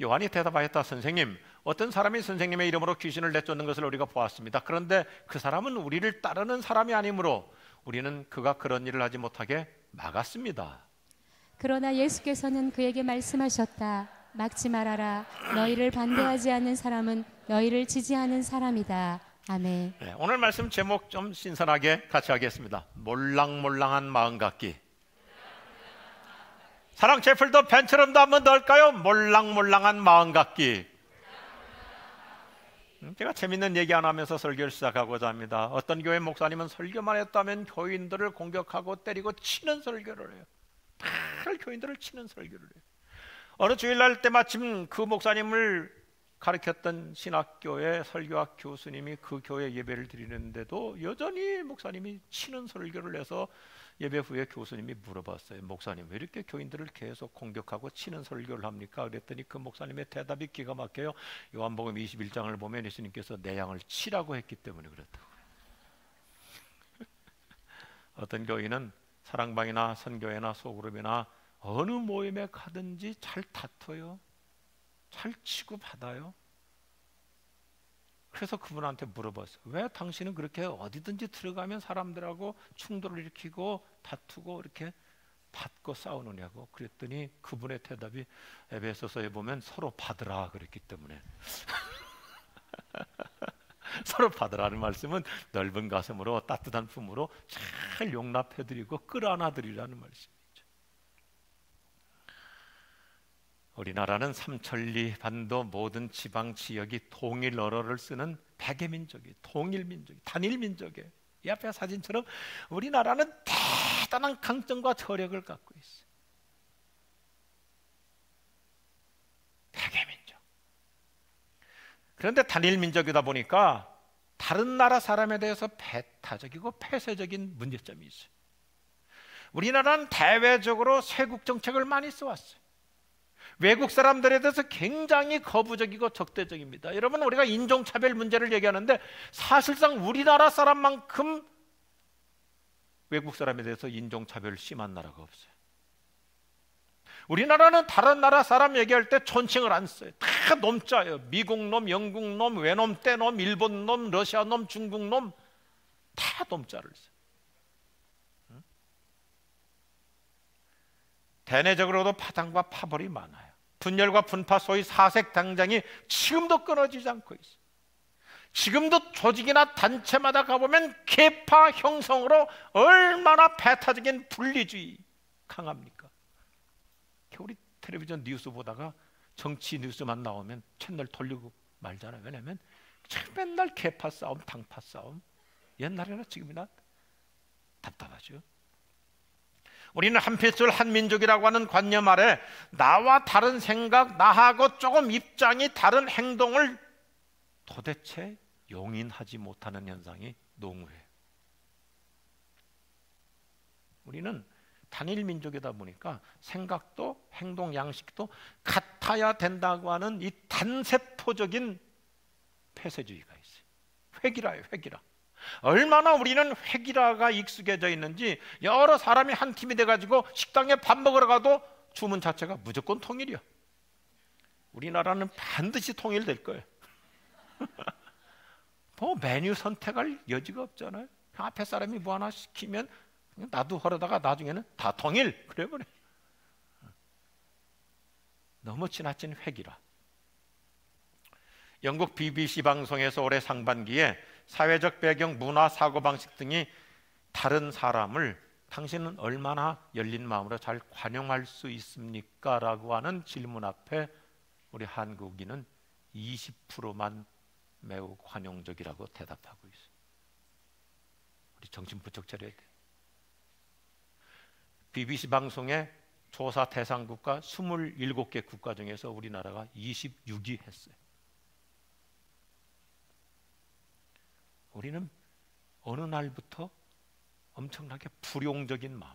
요한이 대답하였다. 선생님, 어떤 사람이 선생님의 이름으로 귀신을 내쫓는 것을 우리가 보았습니다. 그런데 그 사람은 우리를 따르는 사람이 아니므로 우리는 그가 그런 일을 하지 못하게 막았습니다. 그러나 예수께서는 그에게 말씀하셨다. 막지 말아라. 너희를 반대하지 않는 사람은 너희를 지지하는 사람이다. 아멘. 네, 오늘 말씀 제목 좀 신선하게 같이 하겠습니다. 몰랑몰랑한 마음 갖기. 사랑 제풀도 펜처럼도 한번 넣을까요? 몰랑몰랑한 마음 갖기. 제가 재밌는 얘기 하나 하면서 설교를 시작하고자 합니다. 어떤 교회 목사님은 설교만 했다면 교인들을 공격하고 때리고 치는 설교를 해요. 다 교인들을 치는 설교를 해요. 어느 주일날 때마침 그 목사님을 가르쳤던 신학교의 설교학 교수님이 그 교회 예배를 드리는데도 여전히 목사님이 치는 설교를 해서 예배 후에 교수님이 물어봤어요. 목사님, 왜 이렇게 교인들을 계속 공격하고 치는 설교를 합니까? 그랬더니 그 목사님의 대답이 기가 막혀요. 요한복음 21장을 보면 예수님께서 내 양을 치라고 했기 때문에 그렇다고. 어떤 교인은 사랑방이나 선교회나 소그룹이나 어느 모임에 가든지 잘 다퉈요. 잘 치고받아요. 그래서 그분한테 물어봤어요. 왜 당신은 그렇게 어디든지 들어가면 사람들하고 충돌을 일으키고 다투고 이렇게 받고 싸우느냐고. 그랬더니 그분의 대답이 에베소서에 보면 서로 받으라 그랬기 때문에. 서로 받으라는 말씀은 넓은 가슴으로 따뜻한 품으로 잘 용납해드리고 끌어안아드리라는 말씀이죠. 우리나라는 삼천리 반도 모든 지방 지역이 동일 언어를 쓰는 백의 민족이, 동일 민족이, 단일 민족이에요. 이 앞에 사진처럼 우리나라는 대단한 강점과 저력을 갖고 있어요. 백의 민족. 그런데 단일 민족이다 보니까 다른 나라 사람에 대해서 배타적이고 폐쇄적인 문제점이 있어요. 우리나라는 대외적으로 쇄국 정책을 많이 써왔어요. 외국 사람들에 대해서 굉장히 거부적이고 적대적입니다. 여러분, 우리가 인종차별 문제를 얘기하는데 사실상 우리나라 사람만큼 외국 사람에 대해서 인종차별 심한 나라가 없어요. 우리나라는 다른 나라 사람 얘기할 때 존칭을 안 써요. 다 놈자예요. 미국 놈, 영국 놈, 외놈, 떼놈, 일본 놈, 러시아 놈, 중국 놈, 다 놈자를 써요. 대내적으로도 파장과 파벌이 많아요. 분열과 분파, 소위 사색 당장이 지금도 끊어지지 않고 있어요. 지금도 조직이나 단체마다 가보면 계파 형성으로 얼마나 배타적인 분리주의 강합니까? 우리 텔레비전 뉴스 보다가 정치 뉴스만 나오면 채널 돌리고 말잖아요. 왜냐하면 맨날 계파 싸움, 당파 싸움. 옛날이나 지금이나 답답하죠. 우리는 한 필줄 한 민족이라고 하는 관념 아래 나와 다른 생각, 나하고 조금 입장이 다른 행동을 도대체 용인하지 못하는 현상이 농후해요. 우리는 단일 민족이다 보니까 생각도 행동 양식도 같아야 된다고 하는 이 단세포적인 폐쇄주의가 있어요. 획일화예요, 획일화. 얼마나 우리는 획일화가 익숙해져 있는지 여러 사람이 한 팀이 돼가지고 식당에 밥 먹으러 가도 주문 자체가 무조건 통일이야. 우리나라는 반드시 통일될 거예요. 뭐 메뉴 선택할 여지가 없잖아요. 앞에 사람이 뭐 하나 시키면 나도 하려다가 나중에는 다 통일 그래버려. 너무 지나친 획일화. 영국 BBC 방송에서 올해 상반기에 사회적 배경, 문화, 사고방식 등이 다른 사람을 당신은 얼마나 열린 마음으로 잘 관용할 수 있습니까? 라고 하는 질문 앞에 우리 한국인은 20%만 매우 관용적이라고 대답하고 있어요. 우리 정신 부쩍 차려야 돼요. BBC 방송의 조사 대상 국가 27개 국가 중에서 우리나라가 26위 했어요. 우리는 어느 날부터 엄청나게 불용적인 마음.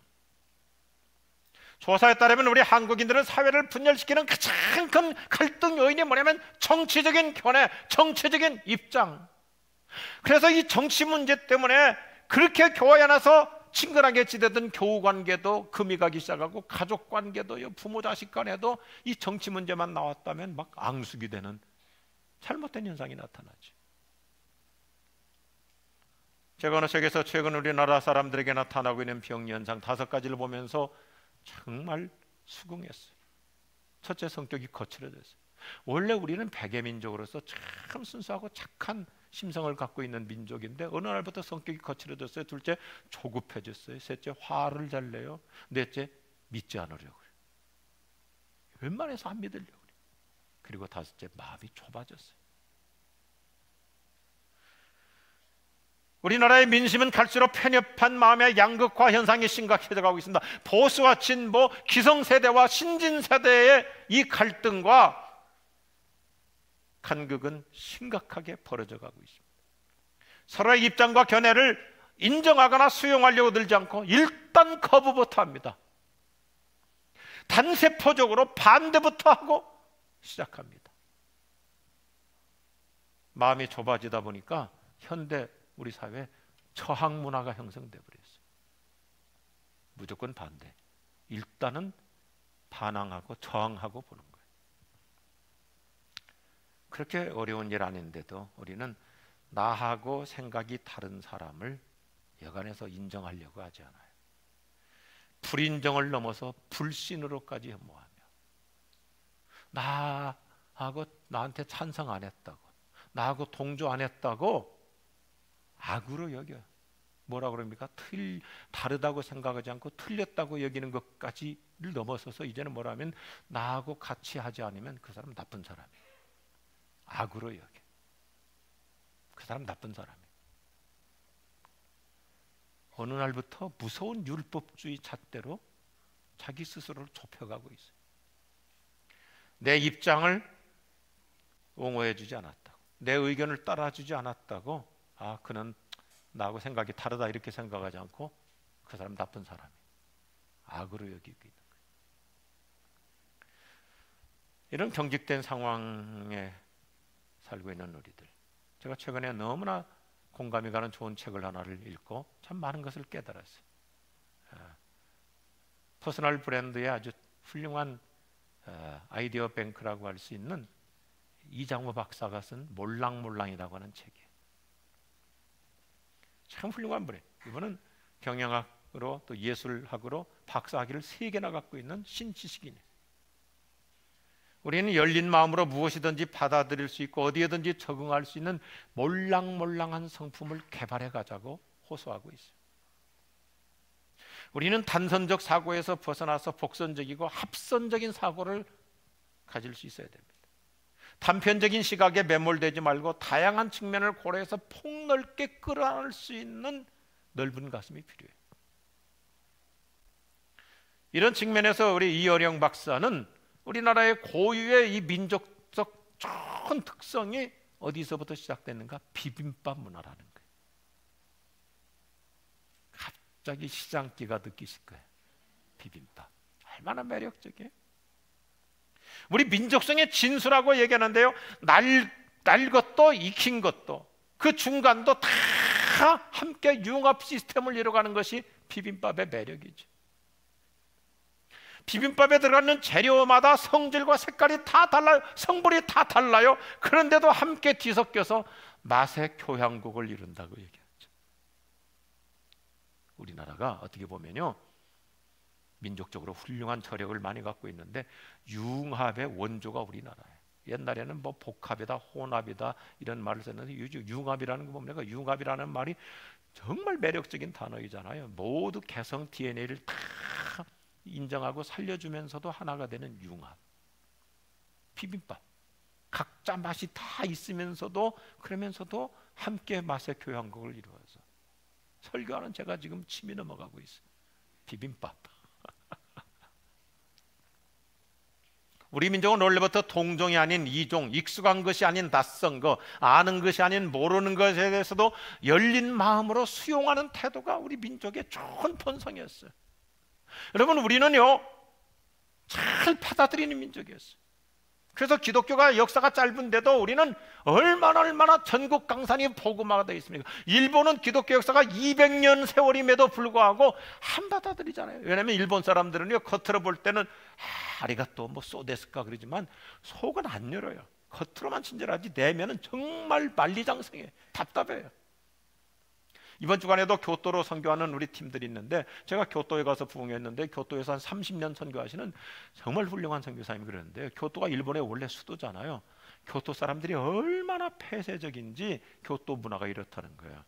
조사에 따르면 우리 한국인들은 사회를 분열시키는 가장 큰 갈등 요인이 뭐냐면 정치적인 견해, 정치적인 입장. 그래서 이 정치 문제 때문에 그렇게 교회 안에서 친근하게 지내던 교우 관계도 금이 가기 시작하고 가족 관계도요, 부모 자식 간에도 이 정치 문제만 나왔다면 막 앙숙이 되는 잘못된 현상이 나타나죠. 제가 어느 책에서 최근 우리나라 사람들에게 나타나고 있는 병현상 5가지를 보면서 정말 수긍했어요. 첫째, 성격이 거칠어졌어요. 원래 우리는 백예민족으로서 참 순수하고 착한 심성을 갖고 있는 민족인데 어느 날부터 성격이 거칠어졌어요. 둘째, 조급해졌어요. 셋째, 화를 잘 내요. 넷째, 믿지 않으려고 해요. 웬만해서 안 믿으려고 해요. 그리고 다섯째, 마음이 좁아졌어요. 우리나라의 민심은 갈수록 편협한 마음의 양극화 현상이 심각해져 가고 있습니다. 보수와 진보, 기성세대와 신진세대의 이 갈등과 간극은 심각하게 벌어져 가고 있습니다. 서로의 입장과 견해를 인정하거나 수용하려고 들지 않고 일단 거부부터 합니다. 단세포적으로 반대부터 하고 시작합니다. 마음이 좁아지다 보니까 현대 우리 사회에 처항 문화가 형성돼 버렸어요. 무조건 반대. 일단은 반항하고 저항하고 보는 거예요. 그렇게 어려운 일 아닌데도 우리는 나하고 생각이 다른 사람을 여간해서 인정하려고 하지 않아요. 불인정을 넘어서 불신으로까지 혐오하며 나하고 나한테 찬성 안 했다고, 나하고 동조 안 했다고 악으로 여겨요. 뭐라 그럽니까? 다르다고 생각하지 않고 틀렸다고 여기는 것까지를 넘어서서 이제는 뭐라면 나하고 같이 하지 않으면 그 사람 나쁜 사람이에요. 악으로 여겨. 그 사람 나쁜 사람이에요. 어느 날부터 무서운 율법주의 잣대로 자기 스스로를 좁혀가고 있어요. 내 입장을 옹호해 주지 않았다고, 내 의견을 따라주지 않았다고, 그는 나하고 생각이 다르다 이렇게 생각하지 않고 그 사람 나쁜 사람이에요. 악으로 여기고 있는 거예요. 이런 경직된 상황에 살고 있는 우리들, 제가 최근에 너무나 공감이 가는 좋은 책을 하나를 읽고 참 많은 것을 깨달았어요. 퍼스널 브랜드의 아주 훌륭한 아이디어 뱅크라고 할 수 있는 이장호 박사가 쓴 몰랑몰랑이라고 하는 책이에요. 참 훌륭한 분이에요. 이분은 경영학으로 또 예술학으로 박사학위를 3개나 갖고 있는 신지식인이에요. 우리는 열린 마음으로 무엇이든지 받아들일 수 있고 어디에든지 적응할 수 있는 몰랑몰랑한 성품을 개발해 가자고 호소하고 있어요. 우리는 단선적 사고에서 벗어나서 복선적이고 합선적인 사고를 가질 수 있어야 됩니다. 단편적인 시각에 매몰되지 말고 다양한 측면을 고려해서 폭넓게 끌어안을 수 있는 넓은 가슴이 필요해요. 이런 측면에서 우리 이어령 박사는 우리나라의 고유의 이 민족적 좋은 특성이 어디서부터 시작됐는가? 비빔밥 문화라는 거예요. 갑자기 시장기가 느끼실 거예요. 비빔밥 얼마나 매력적이에요. 우리 민족성의 진수라고 얘기하는데요, 날 것도 익힌 것도 그 중간도 다 함께 융합 시스템을 이뤄가는 것이 비빔밥의 매력이죠. 비빔밥에 들어가는 재료마다 성질과 색깔이 다 달라요. 성분이 다 달라요. 그런데도 함께 뒤섞여서 맛의 교향곡을 이룬다고 얘기하죠. 우리나라가 어떻게 보면요, 민족적으로 훌륭한 저력을 많이 갖고 있는데 융합의 원조가 우리나라예요. 옛날에는 뭐 복합이다, 혼합이다 이런 말을 썼는데 요즘 융합이라는 거 뭡니까? 융합이라는 말이 정말 매력적인 단어이잖아요. 모두 개성 DNA를 다 인정하고 살려주면서도 하나가 되는 융합. 비빔밥 각자 맛이 다 있으면서도 그러면서도 함께 맛의 교향곡을 이루어서 설교하는 제가 지금 침이 넘어가고 있어요. 비빔밥. 우리 민족은 원래부터 동종이 아닌 이종, 익숙한 것이 아닌 낯선 것, 아는 것이 아닌 모르는 것에 대해서도 열린 마음으로 수용하는 태도가 우리 민족의 좋은 본성이었어요. 여러분, 우리는요 잘 받아들이는 민족이었어요. 그래서 기독교가 역사가 짧은데도 우리는 얼마나 전국 강산이 복음화가 되어 있습니까? 일본은 기독교 역사가 200년 세월임에도 불구하고 한바다들이잖아요. 왜냐하면 일본 사람들은요, 겉으로 볼 때는 아리가또 뭐 소데스까 그러지만 속은 안 열어요. 겉으로만 친절하지 내면은 정말 만리장성해. 답답해요. 이번 주간에도 교토로 선교하는 우리 팀들이 있는데, 제가 교토에 가서 부흥했는데 교토에서 한 30년 선교하시는 정말 훌륭한 선교사님이 그러는데, 교토가 일본의 원래 수도잖아요. 교토 사람들이 얼마나 폐쇄적인지 교토 문화가 이렇다는 거예요.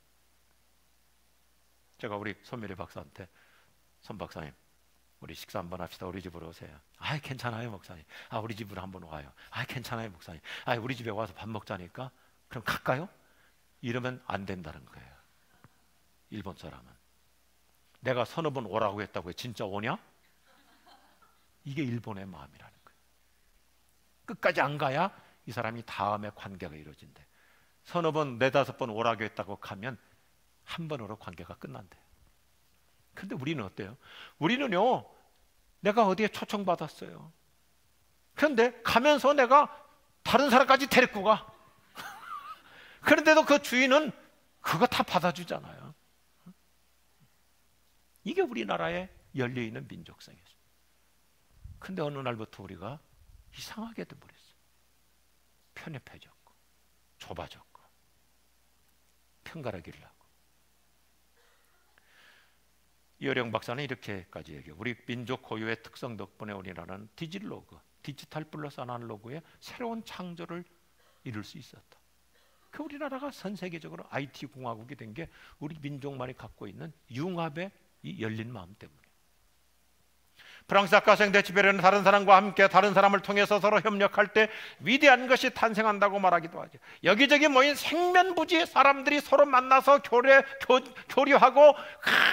제가 우리 손미래 박사한테, 손 박사님 우리 식사 한번 합시다. 우리 집으로 오세요. 아, 괜찮아요 목사님. 아, 우리 집으로 한번 와요. 아, 괜찮아요 목사님. 아, 우리 집에 와서 밥 먹자니까. 그럼 갈까요? 이러면 안 된다는 거예요. 일본 사람은 내가 서너 번 오라고 했다고 해 진짜 오냐? 이게 일본의 마음이라는 거예요. 끝까지 안 가야 이 사람이 다음에 관계가 이루어진대. 서너 번, 네다섯 번 오라고 했다고 가면 한 번으로 관계가 끝난대. 근데 우리는 어때요? 우리는요, 내가 어디에 초청받았어요. 그런데 가면서 내가 다른 사람까지 데리고 가. 그런데도 그 주인은 그거 다 받아주잖아요. 이게 우리나라의 열려있는 민족성이었어요. 근데 어느 날부터 우리가 이상하게 돼버렸어요. 편협해졌고 좁아졌고 편가르기를 하고. 이어령 박사는 이렇게까지 얘기해요. 우리 민족 고유의 특성 덕분에 우리나라는 디지털로그, 디지털 플러스 아날로그의 새로운 창조를 이룰 수 있었다. 그 우리나라가 전 세계적으로 IT 공화국이 된 게 우리 민족만이 갖고 있는 융합의 이 열린 마음 때문에. 프랑스 학과생 데치베르는 다른 사람과 함께 다른 사람을 통해서 서로 협력할 때 위대한 것이 탄생한다고 말하기도 하죠. 여기저기 모인 생면부지의 사람들이 서로 만나서 교류하고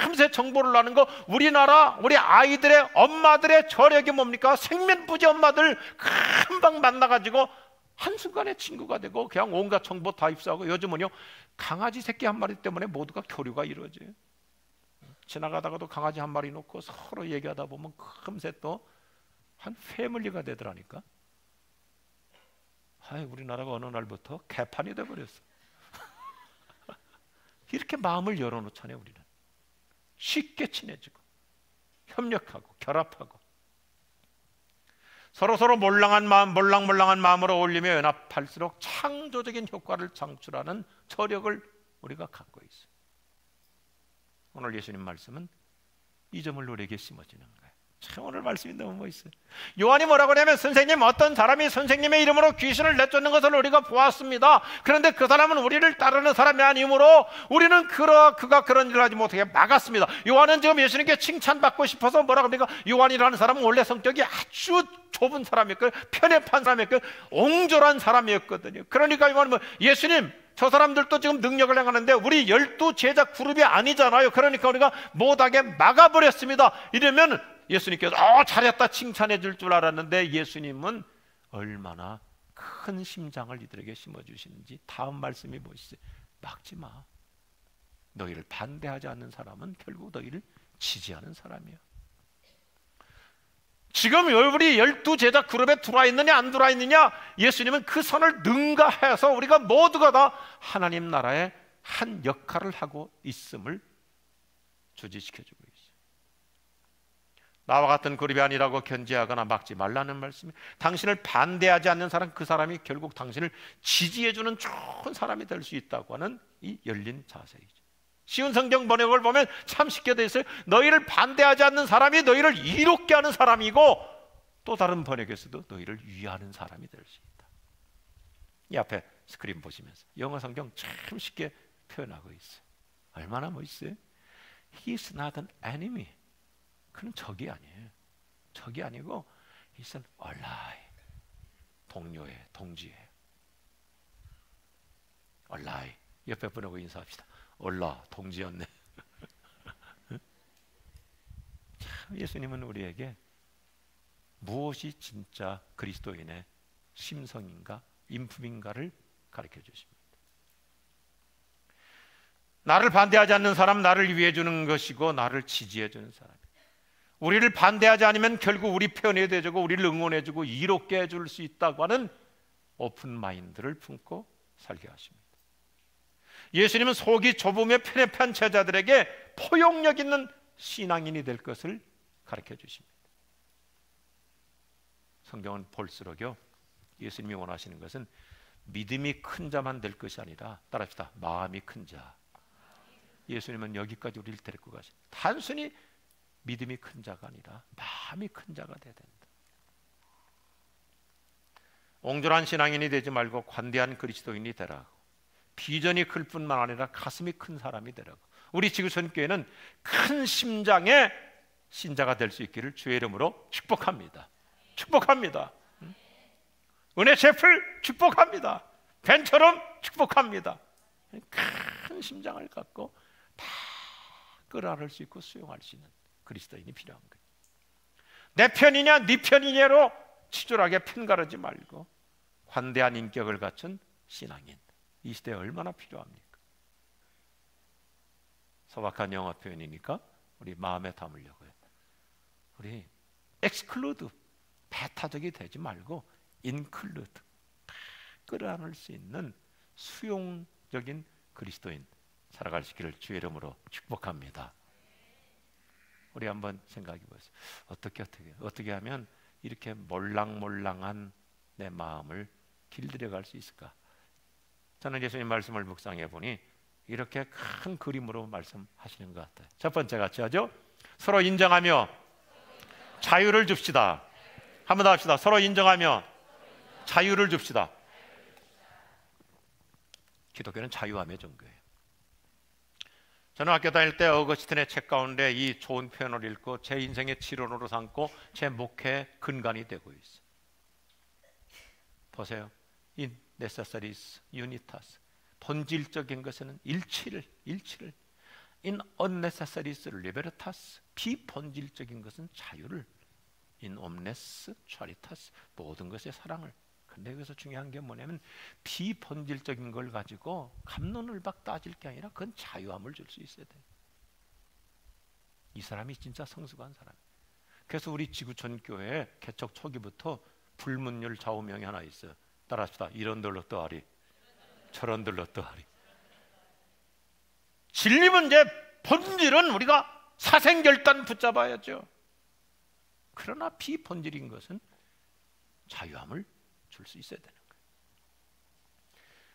금세 정보를 나누는 거. 우리나라 우리 아이들의 엄마들의 저력이 뭡니까? 생면부지 엄마들 금방 만나가지고 한순간에 친구가 되고 그냥 온갖 정보 다 입수하고, 요즘은요 강아지 새끼 한 마리 때문에 모두가 교류가 이루어져요. 지나가다가도 강아지 한 마리 놓고 서로 얘기하다 보면 금세 또 한 패밀리가 되더라니까. 아이, 우리나라가 어느 날부터 개판이 돼버렸어. 이렇게 마음을 열어놓잖아요. 우리는 쉽게 친해지고 협력하고 결합하고 서로 몰랑한 마음으로 어울리며 연합할수록 창조적인 효과를 창출하는 저력을 우리가 갖고 있어요. 오늘 예수님 말씀은 이 점을 우리에게 심어주는 거예요. 참 오늘 말씀이 너무 멋있어요. 요한이 뭐라고 하냐면, 선생님, 어떤 사람이 선생님의 이름으로 귀신을 내쫓는 것을 우리가 보았습니다. 그런데 그 사람은 우리를 따르는 사람이 아니므로 우리는 그가 그런 일을 하지 못하게 막았습니다. 요한은 지금 예수님께 칭찬받고 싶어서 뭐라고 합니까? 요한이라는 사람은 원래 성격이 아주 좁은 사람이었고 편협한 사람이었고 옹졸한 사람이었거든요. 그러니까 요한은 예수님, 저 사람들도 지금 능력을 행하는데 우리 12 제자 그룹이 아니잖아요. 그러니까 우리가 못하게 막아버렸습니다. 이러면 예수님께서 잘했다 칭찬해 줄 줄 알았는데, 예수님은 얼마나 큰 심장을 이들에게 심어주시는지 다음 말씀이 뭐있어요? 막지 마. 너희를 반대하지 않는 사람은 결국 너희를 지지하는 사람이야. 지금 우리 12 제자 그룹에 들어와 있느냐 안 들어와 있느냐, 예수님은 그 선을 능가해서 우리가 모두가 다 하나님 나라의 한 역할을 하고 있음을 주지시켜주고 있어요. 나와 같은 그룹이 아니라고 견제하거나 막지 말라는 말씀이, 당신을 반대하지 않는 사람, 그 사람이 결국 당신을 지지해주는 좋은 사람이 될 수 있다고 하는 이 열린 자세이죠. 쉬운 성경 번역을 보면 참 쉽게 되어 있어요. 너희를 반대하지 않는 사람이 너희를 이롭게 하는 사람이고, 또 다른 번역에서도 너희를 위하는 사람이 될 수 있다. 이 앞에 스크린 보시면서 영어 성경 참 쉽게 표현하고 있어요. 얼마나 멋있어요? He is not an enemy. 그는 적이 아니에요. 적이 아니고 He's an ally. 동료예요. 동지예요. ally. 옆에 분하고 인사합시다. 올라, 동지였네. 참 예수님은 우리에게 무엇이 진짜 그리스도인의 심성인가, 인품인가를 가르쳐 주십니다. 나를 반대하지 않는 사람, 나를 위해 주는 것이고 나를 지지해 주는 사람. 우리를 반대하지 않으면 결국 우리 편이 되고 우리를 응원해주고 이롭게 해줄 수 있다고 하는 오픈 마인드를 품고 살게 하십니다. 예수님은 속이 좁으며 편협한 제자들에게 포용력 있는 신앙인이 될 것을 가르쳐 주십니다. 성경은 볼수록요, 예수님이 원하시는 것은 믿음이 큰 자만 될 것이 아니라, 따라합시다, 마음이 큰 자. 예수님은 여기까지 우리를 데리고 가십니다. 단순히 믿음이 큰 자가 아니라 마음이 큰 자가 되어야 된다. 옹졸한 신앙인이 되지 말고 관대한 그리스도인이 되라고, 비전이 클 뿐만 아니라 가슴이 큰 사람이 되라고, 우리 지구촌교회는 큰 심장의 신자가 될 수 있기를 주의 이름으로 축복합니다. 축복합니다. 은혜 셰플 축복합니다. 벤처럼 축복합니다. 큰 심장을 갖고 다 끌어안을 수 있고 수용할 수 있는 그리스도인이 필요한 거예요. 내 편이냐 네 편이냐로 치졸하게 편가르지 말고 관대한 인격을 갖춘 신앙인, 이 시대에 얼마나 필요합니까? 소박한 영어 표현이니까 우리 마음에 담으려고요. 우리 엑스클루드, 배타적이 되지 말고 인클루드, 다 끌어안을 수 있는 수용적인 그리스도인 살아갈 수 있기를 주의 이름으로 축복합니다. 우리 한번 생각해 보세요. 어떻게 하면 이렇게 몰랑몰랑한 내 마음을 길들여 갈 수 있을까? 저는 예수님 말씀을 묵상해 보니 이렇게 큰 그림으로 말씀하시는 것 같아요. 첫 번째 같이 하죠. 서로 인정하며 자유를 줍시다. 한번 더 합시다. 서로 인정하며 자유를 줍시다. 기독교는 자유함의 종교예요. 저는 학교 다닐 때 어거스틴의 책 가운데 이 좋은 표현을 읽고 제 인생의 지론으로 삼고 제 목회의 근간이 되고 있어요. 보세요. In necessaris unitas, 본질적인 것에는 일치를 In unnecessaris libertas, 비본질적인 것은 자유를 In omnes charitas, 모든 것의 사랑을. 근데 여기서 중요한 게 뭐냐면 비본질적인 걸 가지고 갑론을박 따질 게 아니라 그건 자유함을 줄 수 있어야 돼요. 이 사람이 진짜 성숙한 사람. 그래서 우리 지구촌 교회 개척 초기부터 불문율 좌우명이 하나 있어요. 따라합시다. 이런들로 또하리, 저런들로 또하리. 진리 문제 본질은 우리가 사생결단 붙잡아야죠. 그러나 비본질인 것은 자유함을 줄 수 있어야 되는 거예요.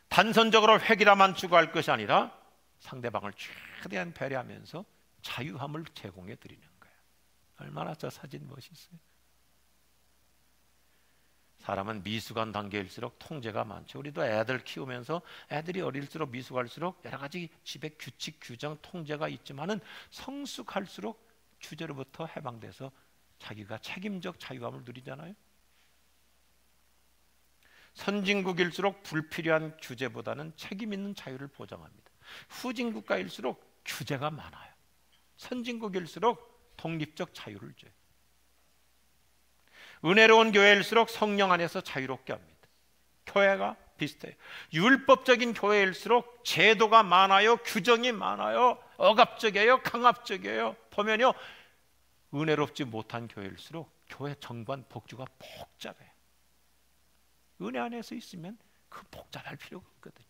단선적으로 획일화만 추구할 것이 아니라 상대방을 최대한 배려하면서 자유함을 제공해 드리는 거예요. 얼마나 저 사진 멋있어요. 사람은 미숙한 단계일수록 통제가 많죠. 우리도 애들 키우면서 애들이 어릴수록 미숙할수록 여러 가지 집에 규칙, 규정, 통제가 있지만은 성숙할수록 규제로부터 해방돼서 자기가 책임적 자유함을 누리잖아요. 선진국일수록 불필요한 규제보다는 책임 있는 자유를 보장합니다. 후진국가일수록 규제가 많아요. 선진국일수록 독립적 자유를 줘요. 은혜로운 교회일수록 성령 안에서 자유롭게 합니다. 교회가 비슷해요. 율법적인 교회일수록 제도가 많아요. 규정이 많아요. 억압적이에요. 강압적이에요. 보면요, 은혜롭지 못한 교회일수록 교회 정관 복주가 복잡해요. 은혜 안에서 있으면 그 복잡할 필요가 없거든요.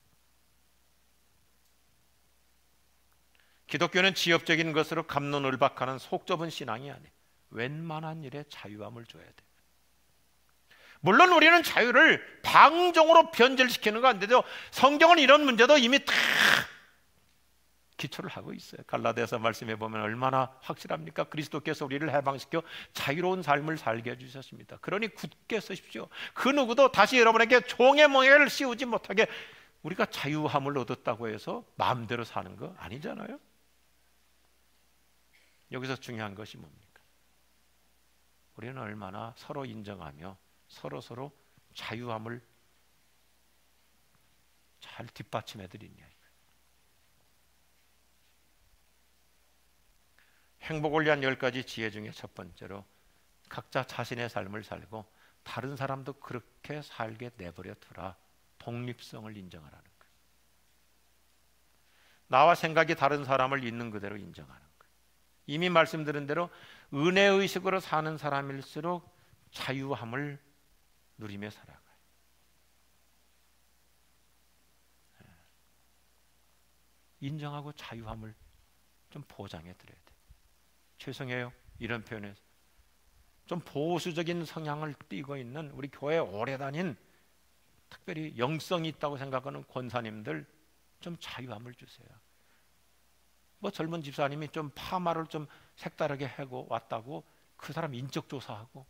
기독교는 지엽적인 것으로 갑론을박하는 속 좁은 신앙이 아니에요. 웬만한 일에 자유함을 줘야 돼요. 물론 우리는 자유를 방종으로 변질시키는 거 안 되죠. 성경은 이런 문제도 이미 다 기초를 하고 있어요. 갈라디아서 말씀해 보면 얼마나 확실합니까? 그리스도께서 우리를 해방시켜 자유로운 삶을 살게 해주셨습니다. 그러니 굳게 서십시오. 그 누구도 다시 여러분에게 종의 멍에를 씌우지 못하게. 우리가 자유함을 얻었다고 해서 마음대로 사는 거 아니잖아요. 여기서 중요한 것이 뭡니까? 우리는 얼마나 서로 인정하며 서로 자유함을 잘 뒷받침해 드리냐. 행복을 위한 10가지 지혜 중에 첫 번째로 각자 자신의 삶을 살고 다른 사람도 그렇게 살게 내버려 두라. 독립성을 인정하라는 거예요. 나와 생각이 다른 사람을 있는 그대로 인정하는 거예요. 이미 말씀드린 대로 은혜의식으로 사는 사람일수록 자유함을 누리며 살아가요. 인정하고 자유함을 좀 보장해 드려야 돼요. 죄송해요, 이런 표현에서. 좀 보수적인 성향을 띠고 있는 우리 교회 오래 다닌, 특별히 영성이 있다고 생각하는 권사님들 좀 자유함을 주세요. 뭐 젊은 집사님이 좀 파마를 좀 색다르게 하고 왔다고 그 사람 인적 조사하고,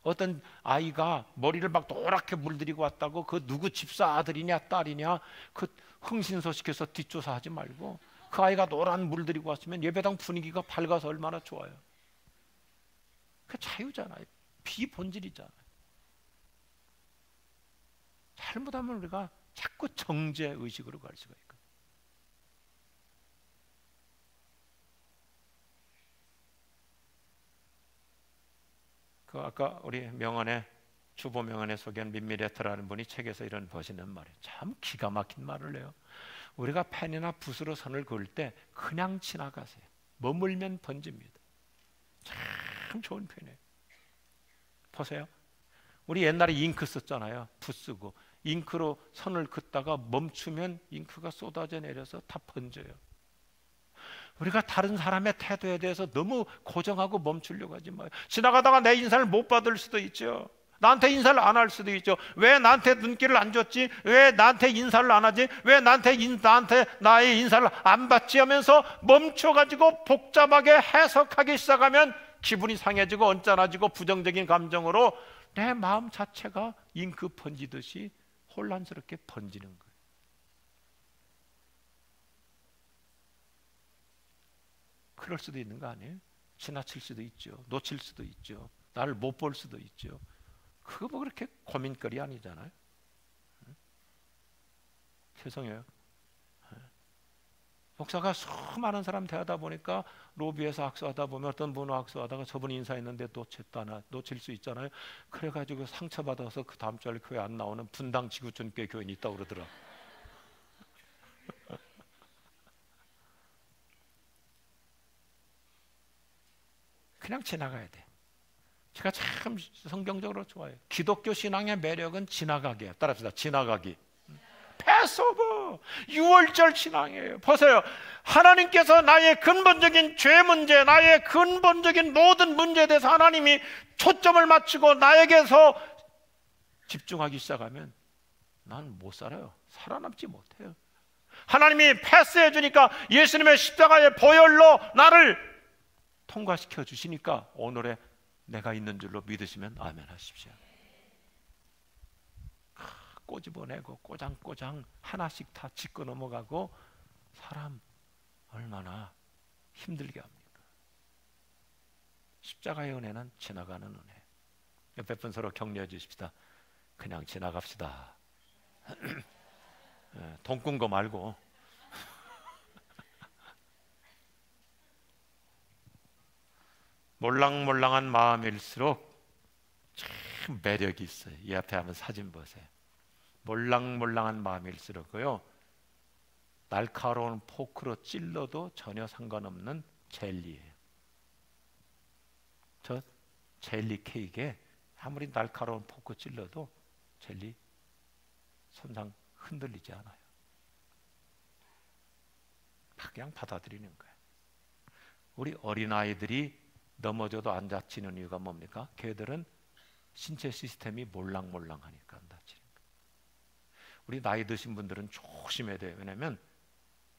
어떤 아이가 머리를 막 노랗게 물들이고 왔다고 그 누구 집사 아들이냐 딸이냐 그 흥신소식해서 뒷조사하지 말고, 그 아이가 노란 물들이고 왔으면 예배당 분위기가 밝아서 얼마나 좋아요. 그 자유잖아요. 비본질이잖아요. 잘못하면 우리가 자꾸 정죄의식으로 갈 수가 있거든요. 그 아까 우리 명언에, 주보 명언에 소개한 민미레터라는 분이 책에서 이런 버시는 말이에요. 참 기가 막힌 말을 해요. 우리가 펜이나 붓으로 선을 그을 때 그냥 지나가세요. 머물면 번집니다. 참 좋은 표현이에요. 보세요. 우리 옛날에 잉크 썼잖아요. 붓 쓰고 잉크로 선을 긋다가 멈추면 잉크가 쏟아져 내려서 다 번져요. 우리가 다른 사람의 태도에 대해서 너무 고정하고 멈추려고 하지 마요. 지나가다가 내 인사를 못 받을 수도 있죠. 나한테 인사를 안 할 수도 있죠. 왜 나한테 눈길을 안 줬지? 왜 나한테 인사를 안 하지? 왜 나한테 나의 인사를 안 받지? 하면서 멈춰가지고 복잡하게 해석하기 시작하면 기분이 상해지고 언짢아지고 부정적인 감정으로 내 마음 자체가 잉크 번지듯이 혼란스럽게 번지는 거예요. 그럴 수도 있는 거 아니에요? 지나칠 수도 있죠. 놓칠 수도 있죠. 나를 못 볼 수도 있죠. 그거 뭐 그렇게 고민거리 아니잖아요. 죄송해요. 목사가 수많은 사람 대하다 보니까 로비에서 악수하다 보면 어떤 분은 악수하다가 저분이 인사했는데 놓칠 수 있잖아요. 그래가지고 상처받아서 그 다음 주에 교회 안 나오는 분당 지구촌교회 교인이 있다고 그러더라. 그냥 지나가야 돼. 제가 참 성경적으로 좋아해요. 기독교 신앙의 매력은 지나가기예요. 따라합시다. 지나가기. 패스오버. 6월절 신앙이에요. 보세요. 하나님께서 나의 근본적인 죄 문제, 나의 근본적인 모든 문제에 대해서 하나님이 초점을 맞추고 나에게서 집중하기 시작하면 난 못 살아요. 살아남지 못해요. 하나님이 패스해 주니까 예수님의 십자가의 보혈로 나를 통과시켜 주시니까 오늘의 내가 있는 줄로 믿으시면 아멘 하십시오. 꼬집어내고 꼬장꼬장 하나씩 다 짚고 넘어가고 사람 얼마나 힘들게 합니까? 십자가의 은혜는 지나가는 은혜. 옆에 분 서로 격려해 주십시다. 그냥 지나갑시다. 돈 꾼 거 말고. 몰랑몰랑한 마음일수록 참 매력이 있어요. 이 앞에 한번 사진 보세요. 몰랑몰랑한 마음일수록요, 날카로운 포크로 찔러도 전혀 상관없는 젤리예요. 저 젤리 케이크에 아무리 날카로운 포크 찔러도 젤리 손상 흔들리지 않아요. 그냥 받아들이는 거예요. 우리 어린아이들이 넘어져도 안 다치는 이유가 뭡니까? 걔들은 신체 시스템이 몰랑몰랑하니까 안 다치는 거예요. 우리 나이 드신 분들은 조심해야 돼요. 왜냐하면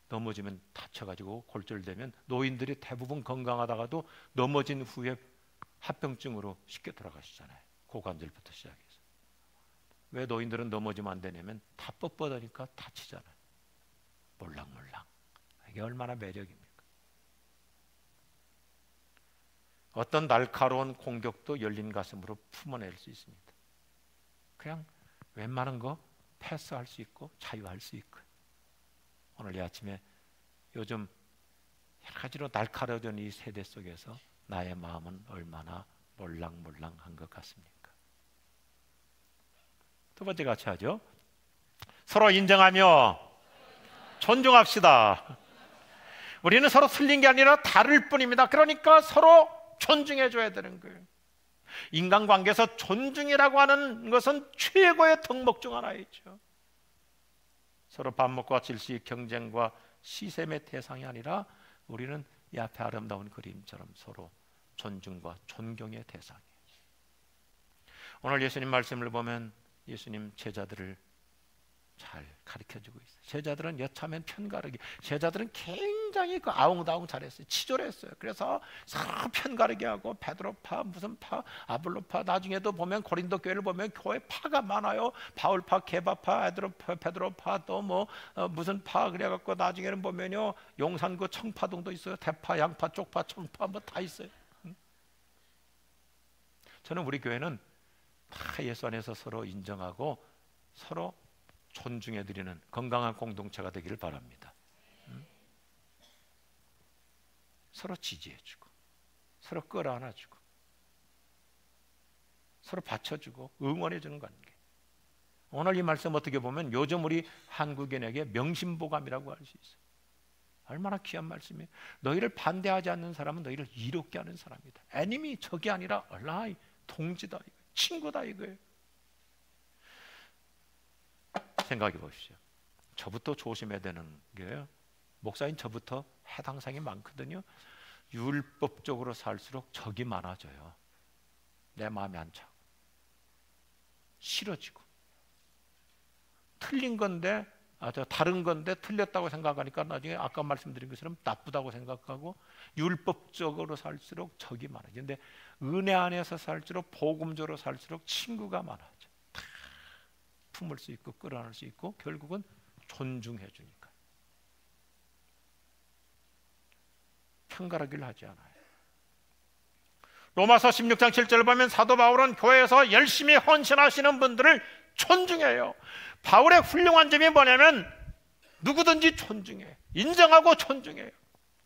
넘어지면 다쳐가지고 골절되면 노인들이 대부분 건강하다가도 넘어진 후에 합병증으로 쉽게 돌아가시잖아요. 고관절부터 시작해서. 왜 노인들은 넘어지면 안 되냐면 다 뻣뻣하니까 다치잖아요. 몰랑몰랑. 이게 얼마나 매력입니까? 어떤 날카로운 공격도 열린 가슴으로 품어낼 수 있습니다. 그냥 웬만한 거 패스할 수 있고 자유할 수 있고. 오늘 이 아침에 요즘 여러 가지로 날카로워진 이 세대 속에서 나의 마음은 얼마나 몰랑몰랑한 것 같습니까? 두 번째 같이 하죠. 서로 인정하며 존중합시다. 우리는 서로 틀린 게 아니라 다를 뿐입니다. 그러니까 서로 존중해 줘야 되는 거예요. 인간관계에서 존중이라고 하는 것은 최고의 덕목 중 하나이죠. 서로 밥 먹고 질시 경쟁과 시샘의 대상이 아니라 우리는 이 앞에 아름다운 그림처럼 서로 존중과 존경의 대상이에요. 오늘 예수님 말씀을 보면 예수님 제자들을 잘 가르쳐주고 있어요. 제자들은 여차하면 편가르기, 제자들은 굉장히 그 아웅다웅 잘했어요. 치졸했어요. 그래서 서로 편가르기 하고 베드로파, 무슨 파, 아볼로파, 나중에도 보면 고린도 교회를 보면 교회 파가 많아요. 바울파, 게바파, 에드로파, 베드로파, 또 뭐 무슨 파 그래갖고 나중에는 보면요 용산구 청파동도 있어요. 대파, 양파, 쪽파, 청파 뭐 다 있어요. 저는 우리 교회는 다 예수 안에서 서로 인정하고 서로 존중해드리는 건강한 공동체가 되기를 바랍니다. 서로 지지해주고 서로 끌어안아주고 서로 받쳐주고 응원해주는 관계. 오늘 이 말씀 어떻게 보면 요즘 우리 한국인에게 명심보감이라고 할 수 있어요. 얼마나 귀한 말씀이에요. 너희를 반대하지 않는 사람은 너희를 이롭게 하는 사람이다. 애님이 적이 아니라 얼라이 동지다, 친구다 이거예요. 생각해 보십시오. 저부터 조심해야 되는 게요. 목사인 저부터 해당 사항이 많거든요. 율법적으로 살수록 적이 많아져요. 내 마음에 안 차고 싫어지고 틀린 건데 다른 건데 틀렸다고 생각하니까 나중에 아까 말씀드린 것처럼 나쁘다고 생각하고 율법적으로 살수록 적이 많아져. 근데 은혜 안에서 살수록 복음적으로 살수록 친구가 많아져. 품을 수 있고 끌어안을 수 있고 결국은 존중해 주니까 편가르기를 하지 않아요. 로마서 16장 7절을 보면 사도 바울은 교회에서 열심히 헌신하시는 분들을 존중해요. 바울의 훌륭한 점이 뭐냐면 누구든지 존중해, 인정하고 존중해요.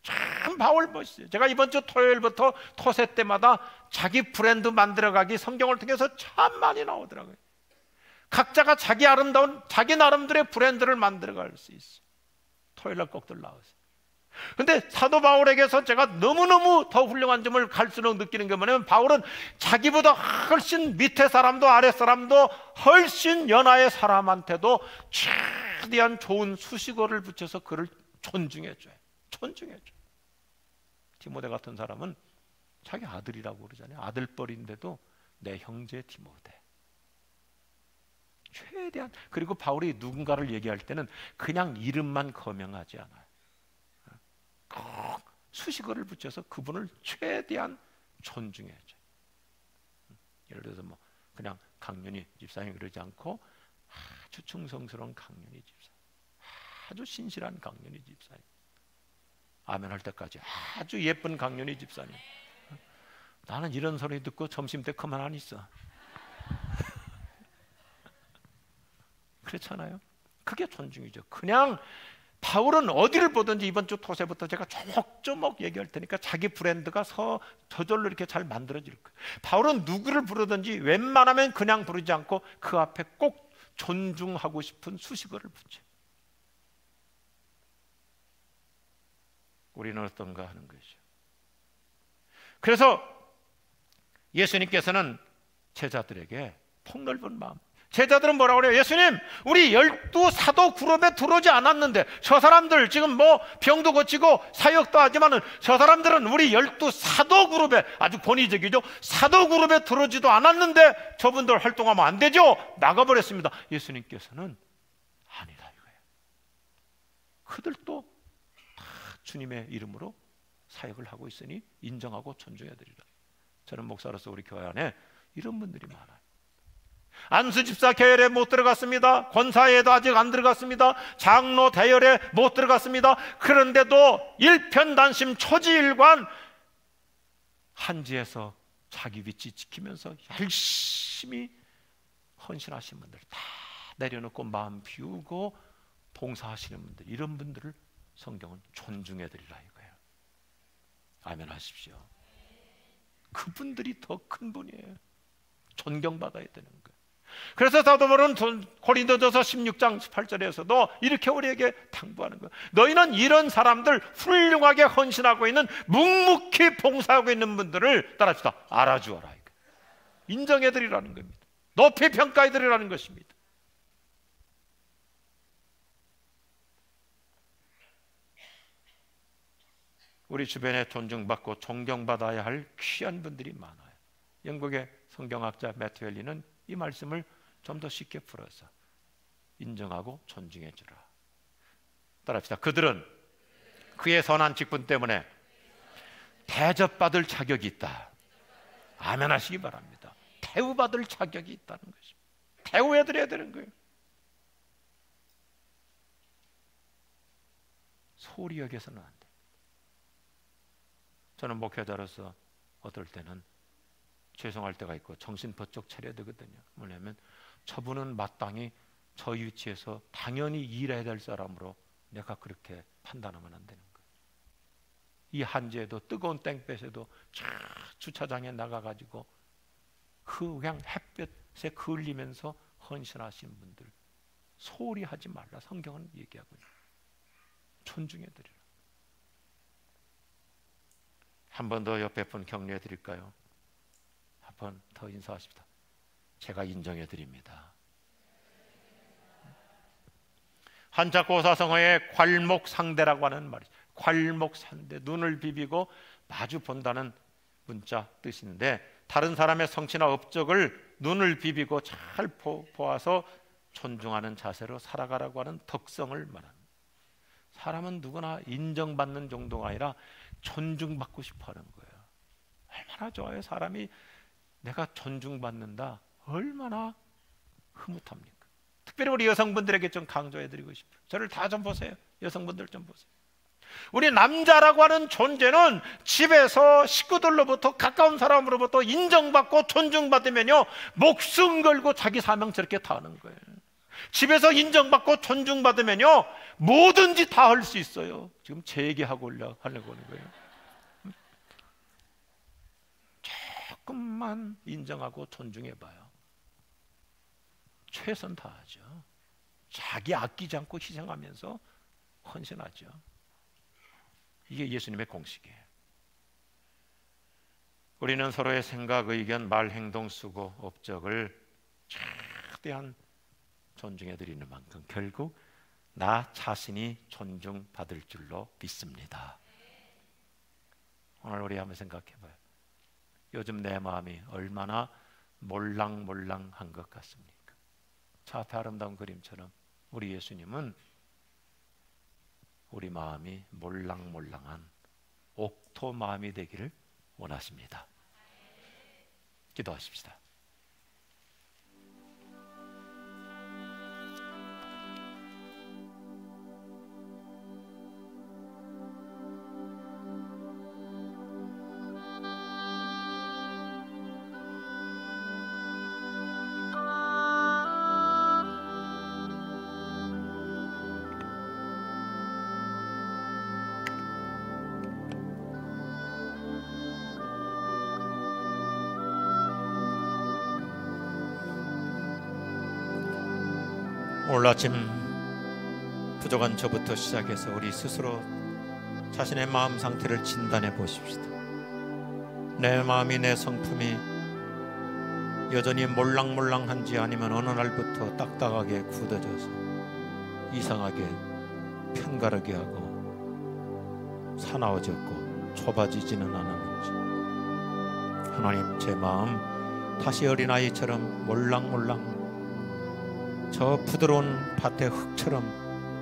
참 바울 멋있어요. 제가 이번 주 토요일부터 토세 때마다 자기 브랜드 만들어가기 성경을 통해서 참 많이 나오더라고요. 각자가 자기 아름다운 자기 나름대로의 브랜드를 만들어갈 수 있어. 토요일날 꼭들 나오세요. 근데 사도 바울에게서 제가 너무너무 더 훌륭한 점을 갈수록 느끼는 게 뭐냐면 바울은 자기보다 훨씬 밑에 사람도 아래 사람도 훨씬 연하의 사람한테도 최대한 좋은 수식어를 붙여서 그를 존중해줘요. 존중해줘요. 디모데 같은 사람은 자기 아들이라고 그러잖아요. 아들뻘인데도 내 형제 디모데. 최대한. 그리고 바울이 누군가를 얘기할 때는 그냥 이름만 거명하지 않아요. 꼭 수식어를 붙여서 그분을 최대한 존중해줘요. 예를 들어서 뭐 그냥 강윤희 집사님 그러지 않고 아주 충성스러운 강윤희 집사님, 아주 신실한 강윤희 집사님, 아멘 할 때까지 아주 예쁜 강윤희 집사님. 나는 이런 소리 듣고 점심 때 가만 안 있어. 그렇잖아요. 그게 존중이죠. 그냥 바울은 어디를 보든지 이번 주 토세부터 제가 조목조목 얘기할 테니까 자기 브랜드가 저절로 이렇게 잘 만들어질 거예요. 바울은 누구를 부르든지 웬만하면 그냥 부르지 않고 그 앞에 꼭 존중하고 싶은 수식어를 붙여요. 우리는 어떤가 하는 것이죠. 그래서 예수님께서는 제자들에게 폭넓은 마음, 제자들은 뭐라고 그래요? 예수님, 우리 12사도 그룹에 들어오지 않았는데 저 사람들 지금 뭐 병도 고치고 사역도 하지만은 저 사람들은 우리 12사도 그룹에, 아주 권위적이죠, 사도 그룹에 들어오지도 않았는데 저분들 활동하면 안 되죠? 나가버렸습니다. 예수님께서는 아니다 이거예요. 그들도 다 주님의 이름으로 사역을 하고 있으니 인정하고 존중해드리라. 저는 목사로서 우리 교회 안에 이런 분들이 많아요. 안수집사 계열에 못 들어갔습니다. 권사회에도 아직 안 들어갔습니다. 장로 대열에 못 들어갔습니다. 그런데도 일편단심 초지일관 한지에서 자기 위치 지키면서 열심히 헌신하신 분들 다 내려놓고 마음 비우고 봉사하시는 분들, 이런 분들을 성경은 존중해드리라 이거예요. 아멘 하십시오. 그분들이 더 큰 분이에요. 존경받아야 되는 거예요. 그래서 사도 바울은 고린도전서 16장 18절에서도 이렇게 우리에게 당부하는 거예요. 너희는 이런 사람들, 훌륭하게 헌신하고 있는, 묵묵히 봉사하고 있는 분들을 따라합시다, 알아주어라. 인정해드리라는 겁니다. 높이 평가해드리라는 것입니다. 우리 주변에 존중받고 존경받아야 할 귀한 분들이 많아요. 영국의 성경학자 매튜 헬리는 이 말씀을 좀 더 쉽게 풀어서 인정하고 존중해 주라. 따라합시다. 그들은 그의 선한 직분 때문에 대접받을 자격이 있다. 아멘 하시기 바랍니다. 대우받을 자격이 있다는 것입니다. 대우해드려야 되는 거예요. 소홀히 여겨서는 안 돼. 저는 목회자로서 어떨 때는 죄송할 때가 있고 정신 번쩍 차려야 되거든요. 뭐냐면 저분은 마땅히 저 위치에서 당연히 일해야 될 사람으로 내가 그렇게 판단하면 안 되는 거예요. 이 한지에도 뜨거운 땡볕에도 주차장에 나가가지고 그냥 햇볕에 그을리면서 헌신하신 분들 소홀히 하지 말라. 성경은 얘기하고 있어요. 존중해 드리라. 한 번 더 옆에 분 격려해 드릴까요? 한 번 더 인사하십시다. 제가 인정해 드립니다. 한자 고사성어의 괄목상대라고 하는 말이죠. 괄목상대, 눈을 비비고 마주 본다는 문자 뜻인데, 다른 사람의 성취나 업적을 눈을 비비고 잘 보아서 존중하는 자세로 살아가라고 하는 덕성을 말합니다. 사람은 누구나 인정받는 정도가 아니라 존중받고 싶어 하는 거예요. 얼마나 좋아요. 사람이 내가 존중받는다. 얼마나 흐뭇합니까? 특별히 우리 여성분들에게 좀 강조해드리고 싶어요. 저를 다 좀 보세요. 여성분들 좀 보세요. 우리 남자라고 하는 존재는 집에서 식구들로부터, 가까운 사람으로부터 인정받고 존중받으면요, 목숨 걸고 자기 사명 저렇게 다 하는 거예요. 집에서 인정받고 존중받으면요, 뭐든지 다 할 수 있어요. 지금 제 얘기하고 하려고 하는 거예요. 조금만 인정하고 존중해봐요. 최선 다하죠. 자기 아끼지 않고 희생하면서 헌신하죠. 이게 예수님의 공식이에요. 우리는 서로의 생각, 의견, 말, 행동, 수고, 업적을 최대한 존중해 드리는 만큼 결국 나 자신이 존중받을 줄로 믿습니다. 오늘 우리 한번 생각해 봐요. 요즘 내 마음이 얼마나 몰랑몰랑한 것 같습니까? 저 앞에 아름다운 그림처럼 우리 예수님은 우리 마음이 몰랑몰랑한 옥토 마음이 되기를 원하십니다. 기도하십시다. 오늘 아침 부족한 저부터 시작해서 우리 스스로 자신의 마음 상태를 진단해 보십시다. 내 마음이, 내 성품이 여전히 몰랑몰랑한지, 아니면 어느 날부터 딱딱하게 굳어져서 이상하게 편가르게 하고 사나워졌고 좁아지지는 않았는지. 하나님, 제 마음 다시 어린아이처럼 몰랑몰랑, 저 부드러운 밭의 흙처럼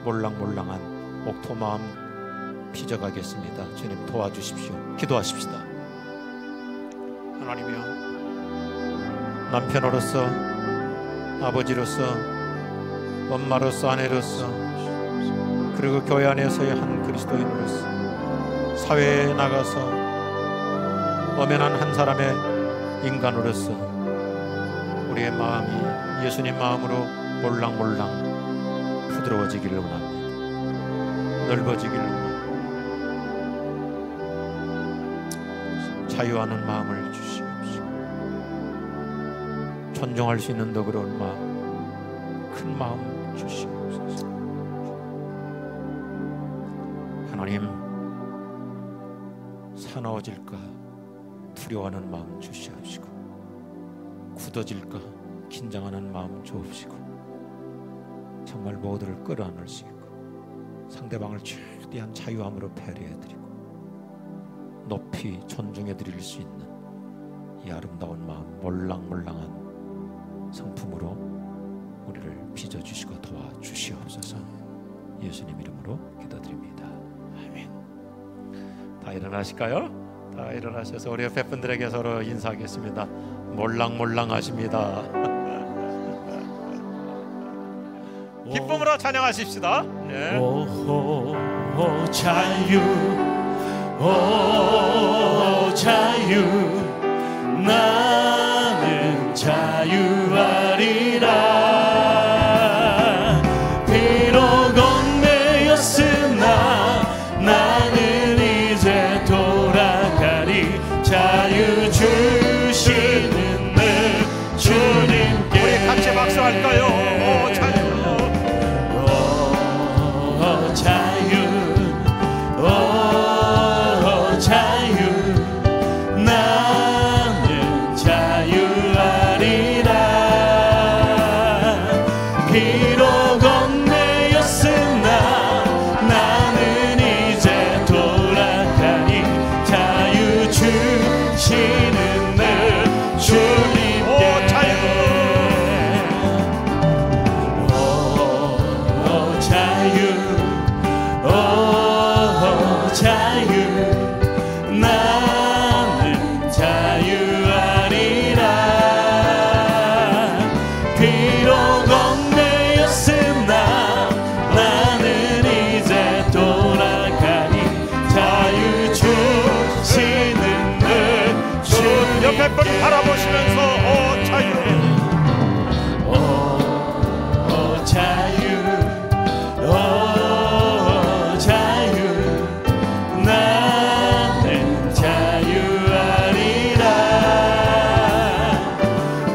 몰랑몰랑한 옥토 마음 빚어가겠습니다. 주님 도와주십시오. 기도하십시다. 하나님이여, 남편으로서, 아버지로서, 엄마로서, 아내로서, 그리고 교회 안에서의 한 그리스도인으로서, 사회에 나가서 엄연한 한 사람의 인간으로서 우리의 마음이 예수님 마음으로 몰랑몰랑 부드러워지기를 원합니다. 넓어지기를 원합니다. 자유하는 마음을 주시옵소서. 존중할 수 있는 너그러운 마음, 큰 마음 주시옵소서. 하나님, 사나워질까 두려워하는 마음 주시옵시고, 굳어질까 긴장하는 마음 주옵시고, 정말 모두를 끌어안을 수 있고 상대방을 최대한 자유함으로 배려해드리고 높이 존중해드릴 수 있는 이 아름다운 마음, 몰랑몰랑한 성품으로 우리를 빚어주시고 도와주시옵소서. 예수님 이름으로 기도드립니다. 아멘. 다 일어나실까요? 다 일어나셔서 우리 옆에 분들에게 서로 인사하겠습니다. 몰랑몰랑하십니다. 기쁨으로 찬양하십시다. 네. 오 자유, 오 자유, 나는 자유하리라. 비록 얽매였으나 나는 이제 돌아가리. 자유 주시는 늘 주님께. 우리 같이 박수할까요? 오 자유, 오 자유, 오 자유, 나는 자유하리라. 비록 얽매였으나 나는 이제 돌아가니. 자유 주시는 늘 주님께. 오 자유, 오 자유, 오 자유, 나는 자유하리라. 비록 얽매였으나 나는 이제 돌아가니. 자유 주시는 늘 옆에 분 주님께. 바라보시면서 오 자유, 오 자유, 오 자유, 나는 자유하리라.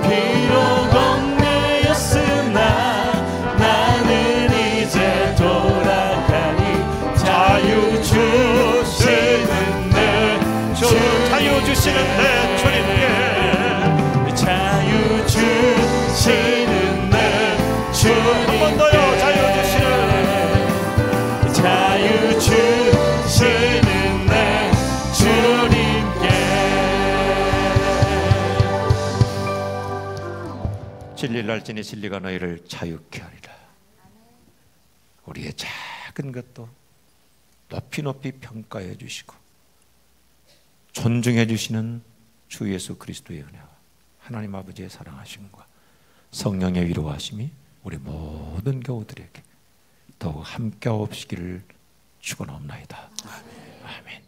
비록 얽매였으나 나는 이제 돌아가니. 자유 주시는 늘 자유 주시는 내 주님께. 자유 주시는 늘 한 번 더요. 자유 주시는, 자유 주시는 늘 주님께. 진리를 알지니 진리가 너희를 자유케 하리라. 우리의 작은 것도 높이 높이 평가해 주시고 존중해 주시는 주 예수 그리스도의 은혜와 하나님 아버지의 사랑하심과 성령의 위로하심이 우리 모든 교우들에게 더욱 함께하옵시기를 축원하옵나이다. 아멘.